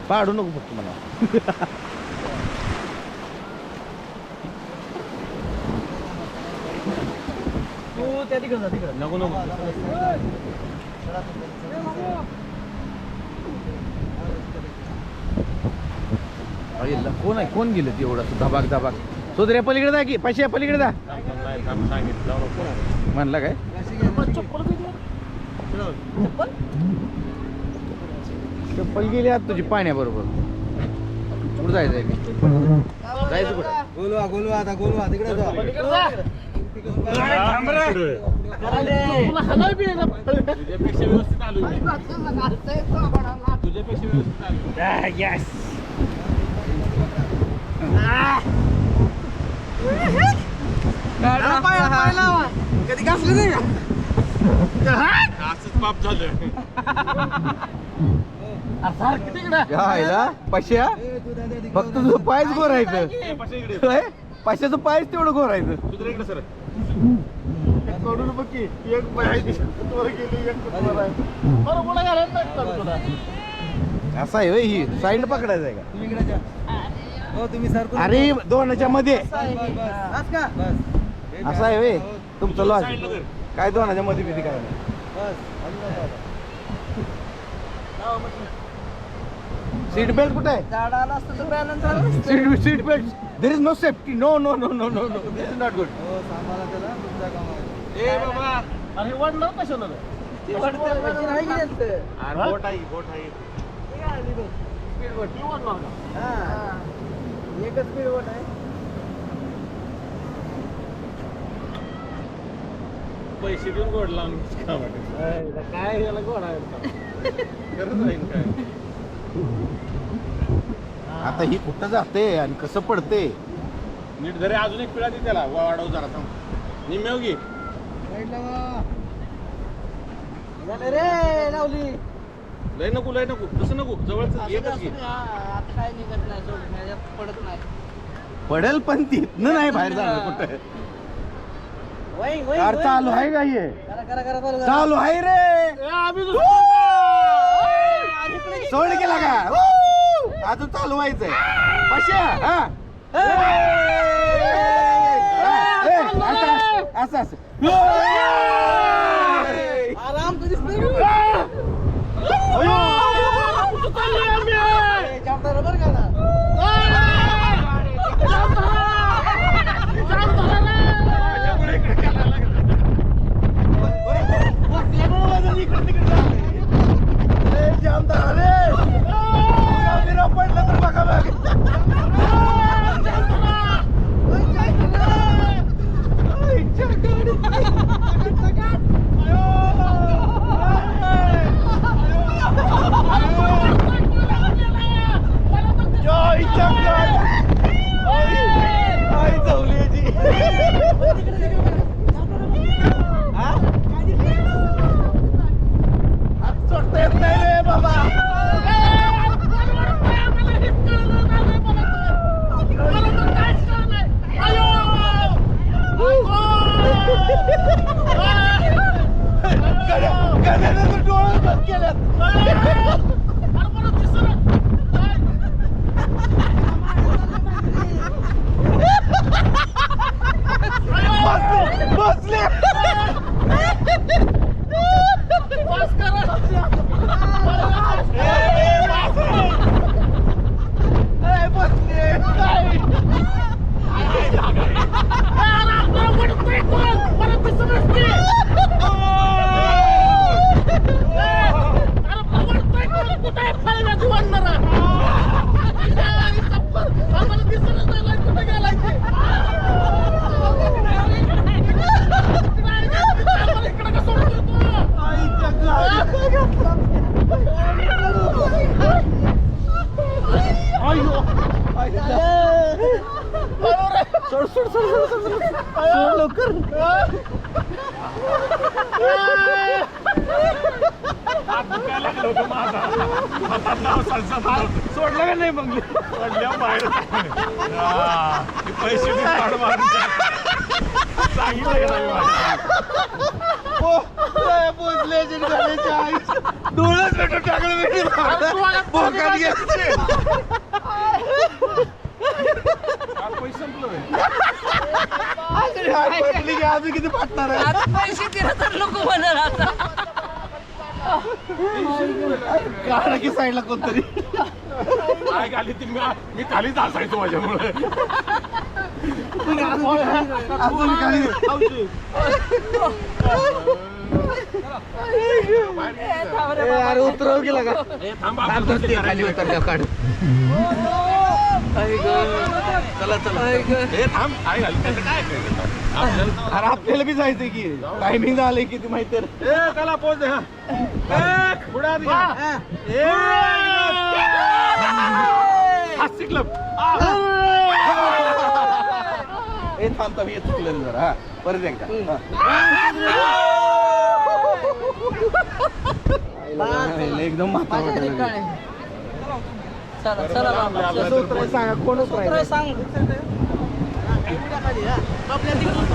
पाडू नको फक्त मला. नको नको कोण आहे, कोण गेलं ते एवढं धबाक धबाक. सोदऱ्या पलीकडे जा की, पैसे पलीकडे जा म्हणला काय. चप्पल गेली आत तुझी पाण्याबरोबर. कुठं जायचंय मी, जायचं कुठं. गोलवा गोलवा आता गोलवा तिकडे जा. तुझ्यापेक्षा व्यवस्थित आलो, तुझ्यापेक्षा व्यवस्थित आलो. कधी घासलं नाही का. असंच पाप झालं. पैशा फक्त तुझं पायच गोरायचं. पैशाचं पायच तेवढं गोरायचं. इकडे सर असं आहे ही साईड पकडायचं आहे का. तुम्ही सर अरे दोनाच्या मध्ये असं आहे वे तुमचं लॉज. काय दोनाच्या मध्ये भीती करायला. सीट बेल्ट कुठे आहे. Seat belt there is no safety. No no no no no no this is not good. अरे वाढणार कशाला बोट आहे एकच स्पीड बोट आहे. पैसे देऊन गोड लावून काय याला गोड आहे काय. आता ही कुठं जाते आणि कसं पडते. नीट जरी अजून एक पिळा दे त्याला, वाढव जरा थांब. निम्मेव घे रे लावली. लय नको तसं नको, जवळच एकच घे. काय निघत नाही, पडत नाही. पडेल पण ती नाही बाहेर जाणार कुठं. अरे चालू आहे का हे. चालू आहे रे. सोड केला का. अजून चालू व्हायचंय. पश्या असं असं आराम कधीच नाही. पडलं तर बघा बघ. सोडता येत नाही रे बाबा. डोळे बंद केल्यात. बसले लवकर. सोडलं का नाही मग बाहेर पैसे सांगितलं. पोचले डोळ्यात पेटून टाकलं मी. बोकात गेलं. हात पडली की अजून किती फाटणार आहे? आता पैसे दिले तर लोक म्हणणार आता काढा की साईडला कोणतरी. काय घाली ती मी खालीच असायचो माझ्यामुळे अजून खाली. अरे उतरव गेला का? खाली उतरल्या काढ. चला थांब काय घाली त्याचं काय अरे आपल्याला बी जायचंय की टायमिंग झालंय किती माहिती तर. त्याला पोच दे क्लब हे थांबता मी चुकलं जरा. हा परत एकदा. एकदम म्हातारा वाटायला लागलं. चला चला राम. कसं उतरायचं सांगा. कोण उतरायचं? सांग आपल्या तिकडून